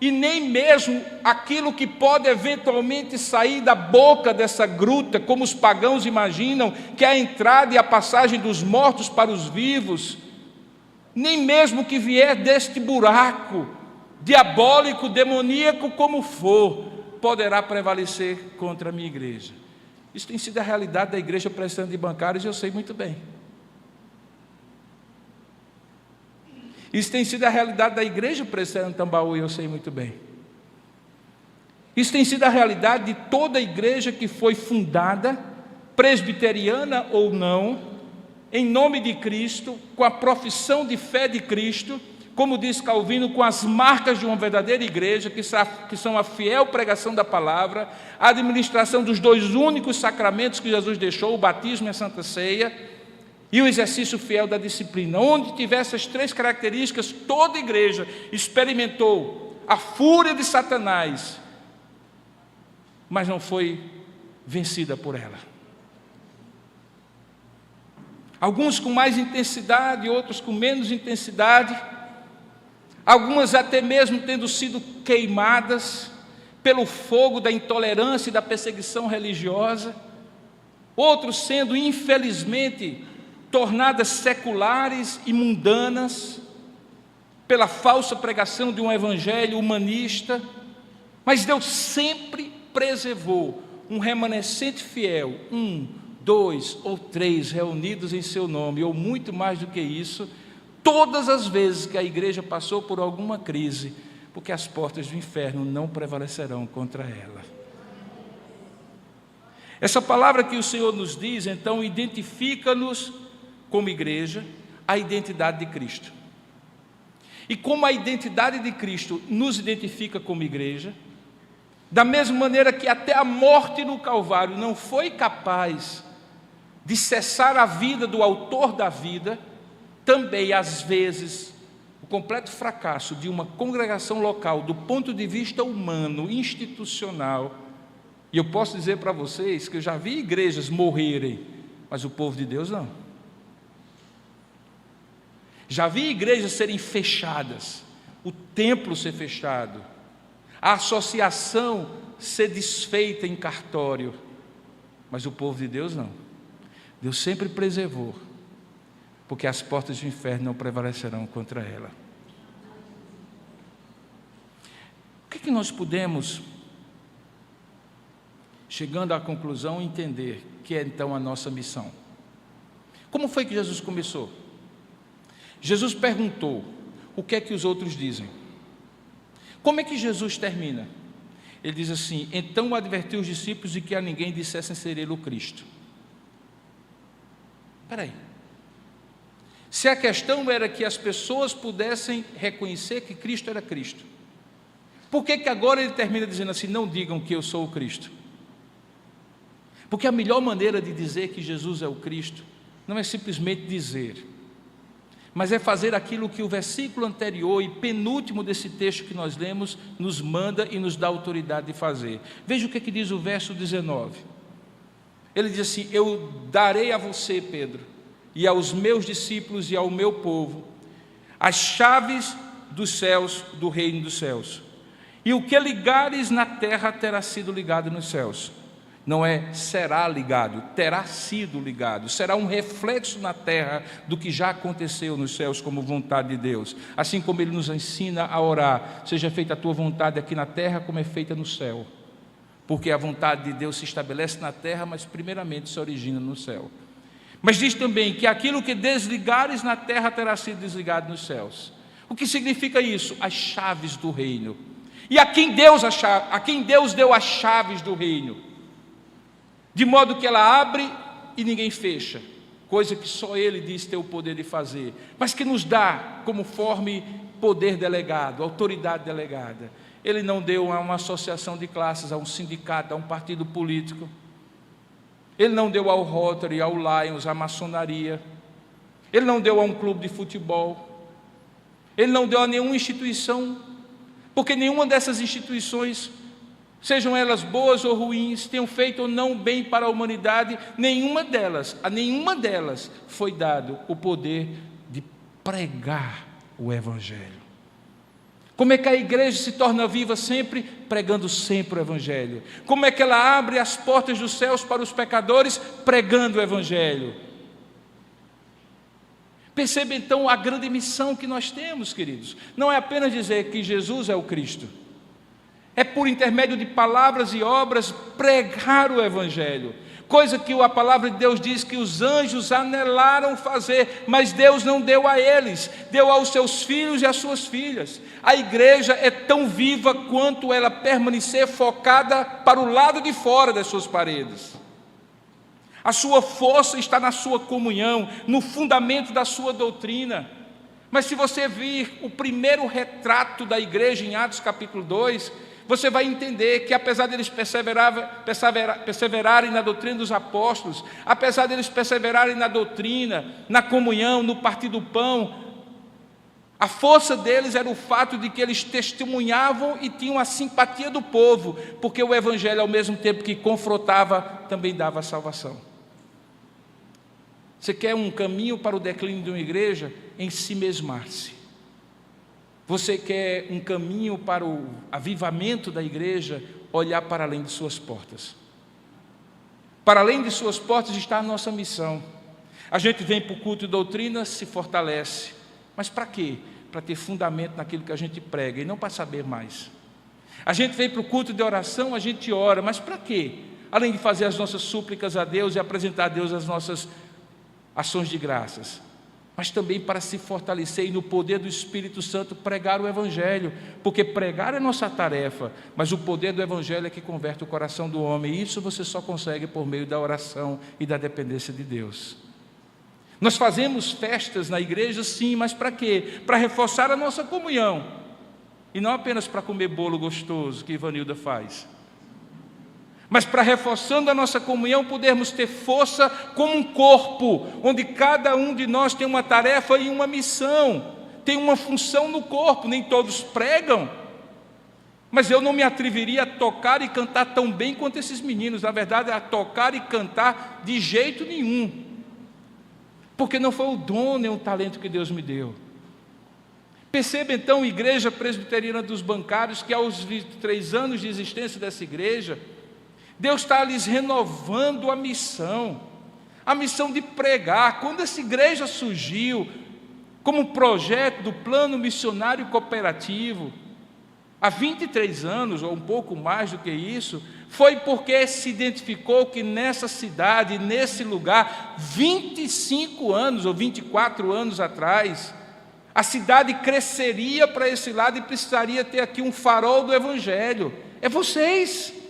e nem mesmo aquilo que pode eventualmente sair da boca dessa gruta, como os pagãos imaginam, que é a entrada e a passagem dos mortos para os vivos, nem mesmo o que vier deste buraco, diabólico, demoníaco, como for, poderá prevalecer contra a minha igreja. Isso tem sido a realidade da igreja prestante de bancários, e eu sei muito bem. Isso tem sido a realidade da igreja prestante Tambaú, e eu sei muito bem. Isso tem sido a realidade de toda a igreja que foi fundada, presbiteriana ou não, em nome de Cristo, com a profissão de fé de Cristo, como diz Calvino, com as marcas de uma verdadeira igreja, que são a fiel pregação da palavra, a administração dos dois únicos sacramentos que Jesus deixou, o batismo e a Santa Ceia, e o exercício fiel da disciplina. Onde tiver essas três características, toda igreja experimentou a fúria de Satanás, mas não foi vencida por ela. Alguns com mais intensidade, outros com menos intensidade, algumas até mesmo tendo sido queimadas pelo fogo da intolerância e da perseguição religiosa, outros sendo, infelizmente, tornadas seculares e mundanas pela falsa pregação de um evangelho humanista, mas Deus sempre preservou um remanescente fiel, 1, 2 ou 3 reunidos em seu nome, ou muito mais do que isso, todas as vezes que a igreja passou por alguma crise, porque as portas do inferno não prevalecerão contra ela. Essa palavra que o Senhor nos diz, então, identifica-nos como igreja, a identidade de Cristo. E como a identidade de Cristo nos identifica como igreja, da mesma maneira que até a morte no Calvário não foi capaz de cessar a vida do autor da vida, também, às vezes, o completo fracasso de uma congregação local, do ponto de vista humano, institucional, e eu posso dizer para vocês que eu já vi igrejas morrerem, mas o povo de Deus não. Já vi igrejas serem fechadas, o templo ser fechado, a associação ser desfeita em cartório, mas o povo de Deus não. Deus sempre preservou, porque as portas do inferno não prevalecerão contra ela. O que nós podemos, chegando à conclusão, entender que é então a nossa missão? Como foi que Jesus começou? Jesus perguntou: o que é que os outros dizem? Como é que Jesus termina? Ele diz assim: então advertiu os discípulos de que a ninguém dissessem ser ele o Cristo. Espera aí. Se a questão era que as pessoas pudessem reconhecer que Cristo era Cristo, por que agora ele termina dizendo assim: não digam que eu sou o Cristo? Porque a melhor maneira de dizer que Jesus é o Cristo não é simplesmente dizer, mas é fazer aquilo que o versículo anterior e penúltimo desse texto que nós lemos nos manda e nos dá autoridade de fazer. Veja o que diz o verso 19. Ele diz assim: eu darei a você, Pedro, e aos meus discípulos e ao meu povo as chaves dos céus, do reino dos céus. E o que ligares na terra terá sido ligado nos céus. Não é será ligado, terá sido ligado. Será um reflexo na terra do que já aconteceu nos céus como vontade de Deus. Assim como Ele nos ensina a orar: seja feita a tua vontade aqui na terra como é feita no céu. Porque a vontade de Deus se estabelece na terra, mas primeiramente se origina no céu. Mas diz também que aquilo que desligares na terra terá sido desligado nos céus. O que significa isso? As chaves do reino. E a quem Deus deu as chaves do reino? De modo que ela abre e ninguém fecha, coisa que só Ele diz ter o poder de fazer, mas que nos dá como forme poder delegado, autoridade delegada. Ele não deu a uma associação de classes, a um sindicato, a um partido político. Ele não deu ao Rotary, ao Lions, à maçonaria. Ele não deu a um clube de futebol. Ele não deu a nenhuma instituição, porque nenhuma dessas instituições, sejam elas boas ou ruins, tenham feito ou não bem para a humanidade, a nenhuma delas foi dado o poder de pregar o Evangelho. Como é que a igreja se torna viva sempre? Pregando sempre o Evangelho. Como é que ela abre as portas dos céus para os pecadores? Pregando o Evangelho. Perceba então a grande missão que nós temos, queridos. Não é apenas dizer que Jesus é o Cristo. É por intermédio de palavras e obras pregar o Evangelho. Coisa que a palavra de Deus diz que os anjos anelaram fazer, mas Deus não deu a eles, deu aos seus filhos e às suas filhas. A igreja é tão viva quanto ela permanecer focada para o lado de fora das suas paredes. A sua força está na sua comunhão, no fundamento da sua doutrina. Mas se você vir o primeiro retrato da igreja em Atos capítulo 2, você vai entender que apesar deles perseverarem na doutrina dos apóstolos, apesar deles perseverarem na doutrina, na comunhão, no partir do pão, a força deles era o fato de que eles testemunhavam e tinham a simpatia do povo, porque o Evangelho, ao mesmo tempo que confrontava, também dava salvação. Você quer um caminho para o declínio de uma igreja? Ensimesmar-se. Você quer um caminho para o avivamento da igreja? Olhar para além de suas portas. Para além de suas portas está a nossa missão. A gente vem para o culto de doutrina, se fortalece. Mas para quê? Para ter fundamento naquilo que a gente prega e não para saber mais. A gente vem para o culto de oração, a gente ora, mas para quê? Além de fazer as nossas súplicas a Deus e apresentar a Deus as nossas ações de graças, mas também para se fortalecer e no poder do Espírito Santo pregar o Evangelho, porque pregar é nossa tarefa, mas o poder do Evangelho é que converte o coração do homem, e isso você só consegue por meio da oração e da dependência de Deus. Nós fazemos festas na igreja, sim, mas para quê? Para reforçar a nossa comunhão, e não apenas para comer bolo gostoso que Ivanilda faz, mas para, reforçando a nossa comunhão, podermos ter força como um corpo, onde cada um de nós tem uma tarefa e uma missão, tem uma função no corpo. Nem todos pregam, mas eu não me atreveria a tocar e cantar tão bem quanto esses meninos. Na verdade, a tocar e cantar de jeito nenhum, porque não foi o dom nem o talento que Deus me deu. Perceba então, Igreja Presbiteriana dos Bancários, que aos 23 anos de existência dessa igreja, Deus está lhes renovando a missão de pregar. Quando essa igreja surgiu como projeto do plano missionário cooperativo, há 23 anos, ou um pouco mais do que isso, foi porque se identificou que nessa cidade, nesse lugar, 25 anos ou 24 anos atrás, a cidade cresceria para esse lado e precisaria ter aqui um farol do Evangelho. É vocês.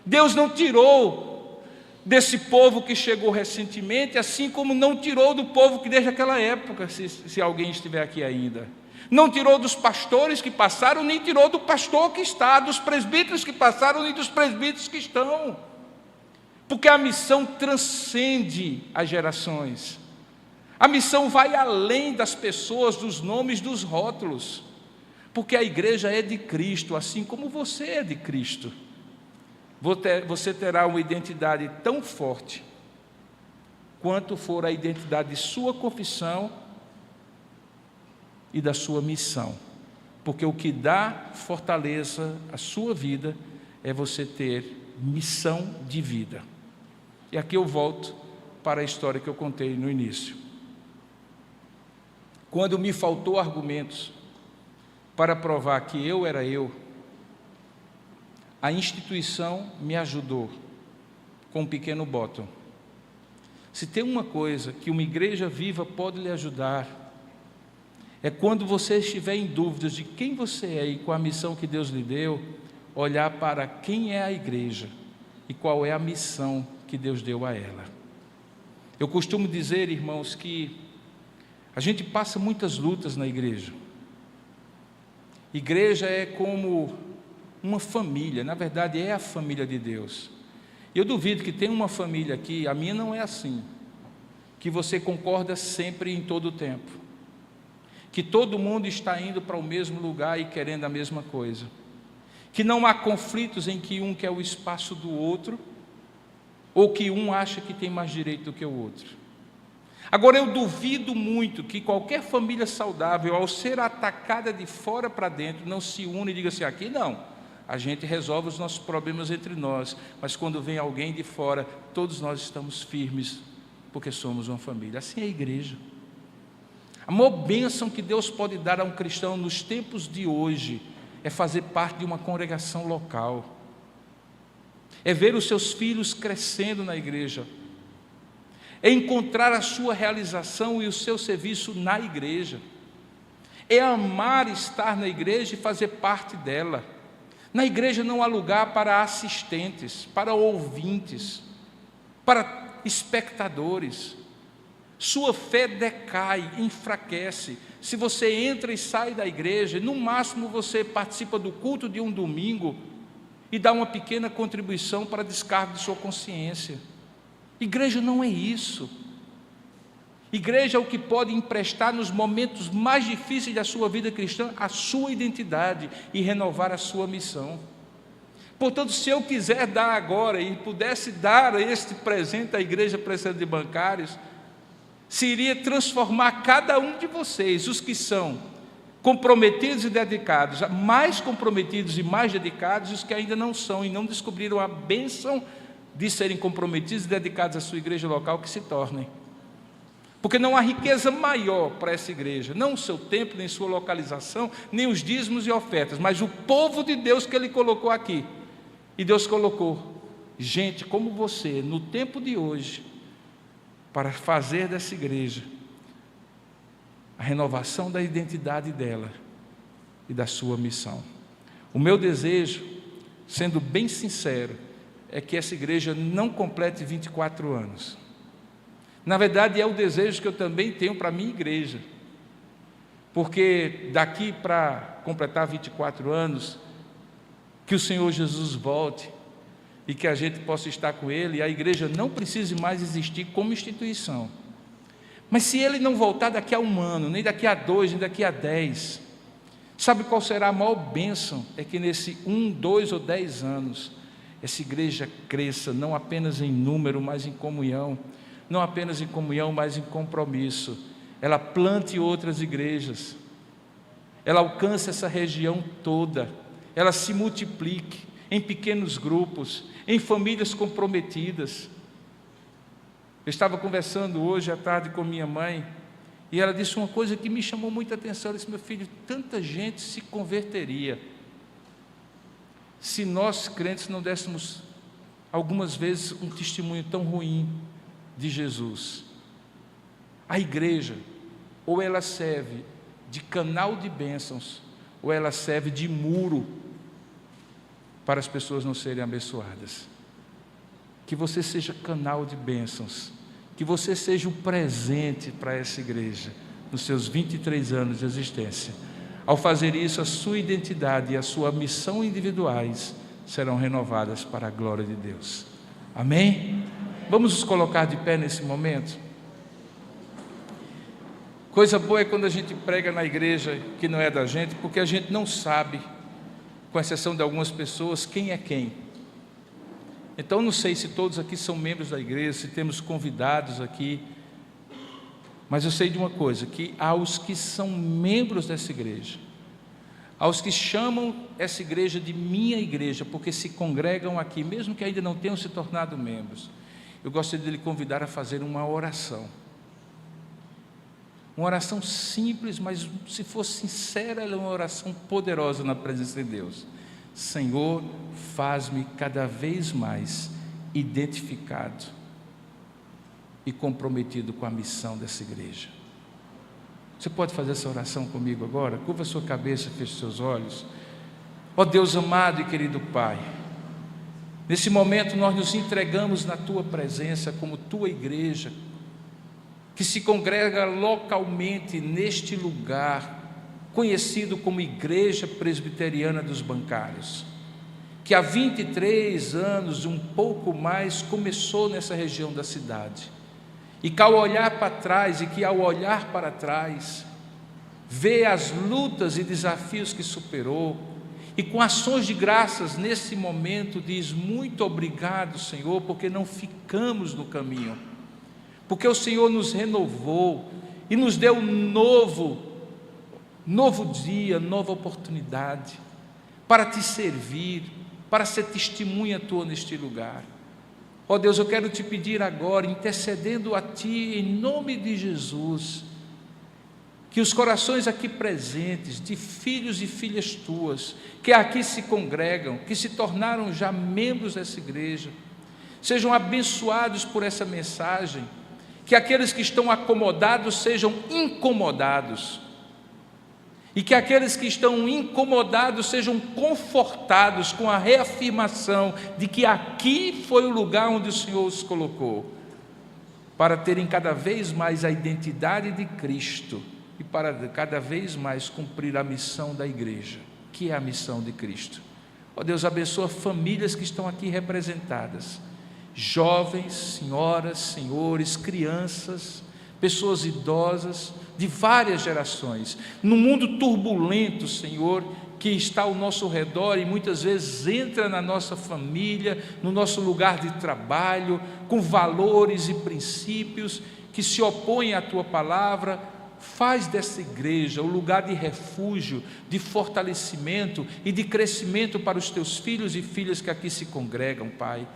Deus não tirou desse povo que chegou recentemente, assim como não tirou do povo que desde aquela época, se alguém estiver aqui ainda. Não tirou dos pastores que passaram, nem tirou do pastor que está, dos presbíteros que passaram, nem dos presbíteros que estão. Porque a missão transcende as gerações. A missão vai além das pessoas, dos nomes, dos rótulos. Porque a igreja é de Cristo, assim como você é de Cristo. Você terá uma identidade tão forte quanto for a identidade de sua confissão e da sua missão, porque o que dá fortaleza à sua vida é você ter missão de vida. E aqui eu volto para a história que eu contei no início. Quando me faltou argumentos para provar que eu era eu, a instituição me ajudou com um pequeno botão. Se tem uma coisa que uma igreja viva pode lhe ajudar, é quando você estiver em dúvidas de quem você é e com a missão que Deus lhe deu, olhar para quem é a igreja e qual é a missão que Deus deu a ela. Eu costumo dizer, irmãos, que a gente passa muitas lutas na igreja. Igreja é como uma família, na verdade é a família de Deus. Eu duvido que tenha uma família aqui, a minha não é assim, que você concorda sempre em todo o tempo, que todo mundo está indo para o mesmo lugar e querendo a mesma coisa, que não há conflitos em que um quer o espaço do outro, ou que um acha que tem mais direito do que o outro. Agora, eu duvido muito que qualquer família saudável, ao ser atacada de fora para dentro, não se une e diga assim: aqui não, a gente resolve os nossos problemas entre nós, mas quando vem alguém de fora, todos nós estamos firmes, porque somos uma família. Assim é a igreja. A maior bênção que Deus pode dar a um cristão nos tempos de hoje é fazer parte de uma congregação local, é ver os seus filhos crescendo na igreja, é encontrar a sua realização e o seu serviço na igreja, é amar estar na igreja e fazer parte dela. Na igreja não há lugar para assistentes, para ouvintes, para espectadores. Sua fé decai, enfraquece. Se você entra e sai da igreja, no máximo você participa do culto de um domingo e dá uma pequena contribuição para a descarga de sua consciência. Igreja não é isso. Igreja é o que pode emprestar nos momentos mais difíceis da sua vida cristã a sua identidade e renovar a sua missão. Portanto, se eu quiser dar agora e pudesse dar este presente à igreja Presbiteriana de Bancários, seria transformar cada um de vocês, os que são comprometidos e dedicados, mais comprometidos e mais dedicados, e os que ainda não são e não descobriram a bênção de serem comprometidos e dedicados à sua igreja local, que se tornem. Porque não há riqueza maior para essa igreja, não o seu tempo, nem sua localização, nem os dízimos e ofertas, mas o povo de Deus que Ele colocou aqui. E Deus colocou gente como você, no tempo de hoje, para fazer dessa igreja a renovação da identidade dela e da sua missão. O meu desejo, sendo bem sincero, é que essa igreja não complete 24 anos. Na verdade, é o desejo que eu também tenho para a minha igreja, porque daqui para completar 24 anos, que o Senhor Jesus volte e que a gente possa estar com Ele, e a igreja não precise mais existir como instituição. Mas se Ele não voltar daqui a 1 ano, nem daqui a 2, nem daqui a 10, sabe qual será a maior bênção? É que nesse 1, 2 ou 10 anos, essa igreja cresça, não apenas em número, mas em comunhão, não apenas em comunhão, mas em compromisso. Ela plante outras igrejas, ela alcance essa região toda, ela se multiplique em pequenos grupos, em famílias comprometidas. Eu estava conversando hoje à tarde com minha mãe, e ela disse uma coisa que me chamou muita atenção. Ela disse: meu filho, tanta gente se converteria se nós crentes não dessemos algumas vezes um testemunho tão ruim de Jesus. A igreja, ou ela serve de canal de bênçãos, ou ela serve de muro para as pessoas não serem abençoadas. Que você seja canal de bênçãos, que você seja um presente para essa igreja nos seus 23 anos de existência. Ao fazer isso, a sua identidade e a sua missão individuais serão renovadas para a glória de Deus. Amém? Vamos nos colocar de pé nesse momento? Coisa boa é quando a gente prega na igreja que não é da gente, porque a gente não sabe, com exceção de algumas pessoas, quem é quem. Então não sei se todos aqui são membros da igreja, se temos convidados aqui, mas eu sei de uma coisa, que aos que são membros dessa igreja, aos que chamam essa igreja de minha igreja, porque se congregam aqui, mesmo que ainda não tenham se tornado membros, eu gostaria de lhe convidar a fazer uma oração simples, mas se for sincera, ela é uma oração poderosa na presença de Deus. Senhor, faz-me cada vez mais identificado e comprometido com a missão dessa igreja. Você pode fazer essa oração comigo agora? Curva a sua cabeça, feche seus olhos. Ó Deus amado e querido Pai, nesse momento nós nos entregamos na Tua presença como Tua igreja, que se congrega localmente neste lugar, conhecido como Igreja Presbiteriana dos Bancários, que há 23 anos, um pouco mais, começou nessa região da cidade, e que ao olhar para trás, vê as lutas e desafios que superou, e com ações de graças nesse momento diz: muito obrigado, Senhor, porque não ficamos no caminho, porque o Senhor nos renovou e nos deu um novo dia, nova oportunidade para te servir, para ser testemunha tua neste lugar. Ó Deus, eu quero te pedir agora, intercedendo a Ti, em nome de Jesus, que os corações aqui presentes, de filhos e filhas Tuas, que aqui se congregam, que se tornaram já membros dessa igreja, sejam abençoados por essa mensagem, que aqueles que estão acomodados sejam incomodados, e que aqueles que estão incomodados sejam confortados com a reafirmação de que aqui foi o lugar onde o Senhor os colocou, para terem cada vez mais a identidade de Cristo e para cada vez mais cumprir a missão da igreja, que é a missão de Cristo. Ó Deus, abençoa famílias que estão aqui representadas, jovens, senhoras, senhores, crianças, pessoas idosas, de várias gerações, no mundo turbulento, Senhor, que está ao nosso redor e muitas vezes entra na nossa família, no nosso lugar de trabalho, com valores e princípios que se opõem à Tua palavra. Faz dessa igreja o lugar de refúgio, de fortalecimento e de crescimento para os Teus filhos e filhas que aqui se congregam, Pai,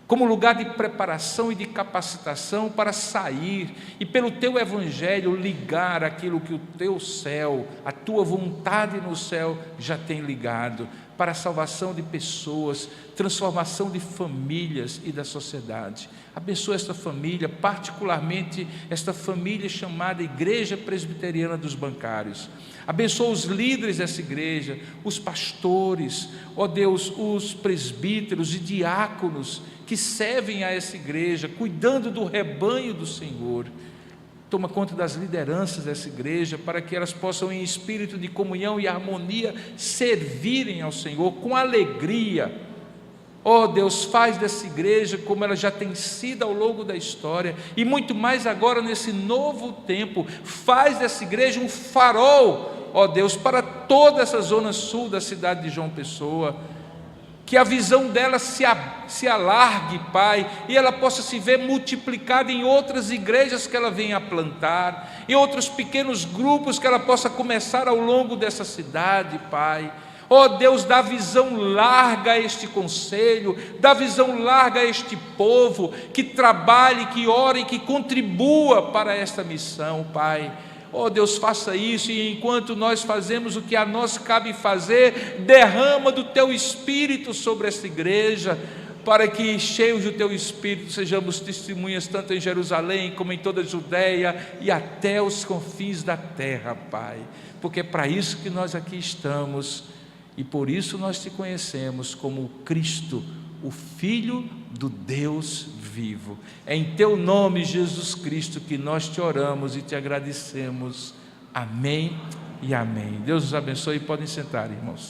como lugar de preparação e de capacitação para sair e pelo Teu Evangelho ligar aquilo que o Teu céu, a Tua vontade no céu já tem ligado, para a salvação de pessoas, transformação de famílias e da sociedade. Abençoa esta família, particularmente esta família chamada Igreja Presbiteriana dos Bancários. Abençoa os líderes dessa igreja, os pastores, ó Deus, os presbíteros e diáconos que servem a essa igreja, cuidando do rebanho do Senhor. Toma conta das lideranças dessa igreja, para que elas possam, em espírito de comunhão e harmonia, servirem ao Senhor com alegria. Ó Deus, faz dessa igreja como ela já tem sido ao longo da história, e muito mais agora nesse novo tempo. Faz dessa igreja um farol, ó Deus, para toda essa zona sul da cidade de João Pessoa. Que a visão dela se alargue, Pai, e ela possa se ver multiplicada em outras igrejas que ela venha a plantar, em outros pequenos grupos que ela possa começar ao longo dessa cidade, Pai. Ó Deus, dá visão larga a este conselho, dá visão larga a este povo, que trabalhe, que ore, que contribua para esta missão, Pai. Ó Deus, faça isso, e enquanto nós fazemos o que a nós cabe fazer, derrama do Teu Espírito sobre esta igreja, para que, cheios do Teu Espírito, sejamos testemunhas tanto em Jerusalém, como em toda a Judeia, e até os confins da terra, Pai, porque é para isso que nós aqui estamos, e por isso nós Te conhecemos como Cristo, o Filho do Deus vivo. É em Teu nome, Jesus Cristo, que nós Te oramos e Te agradecemos. Amém e amém. Deus os abençoe e podem sentar, irmãos.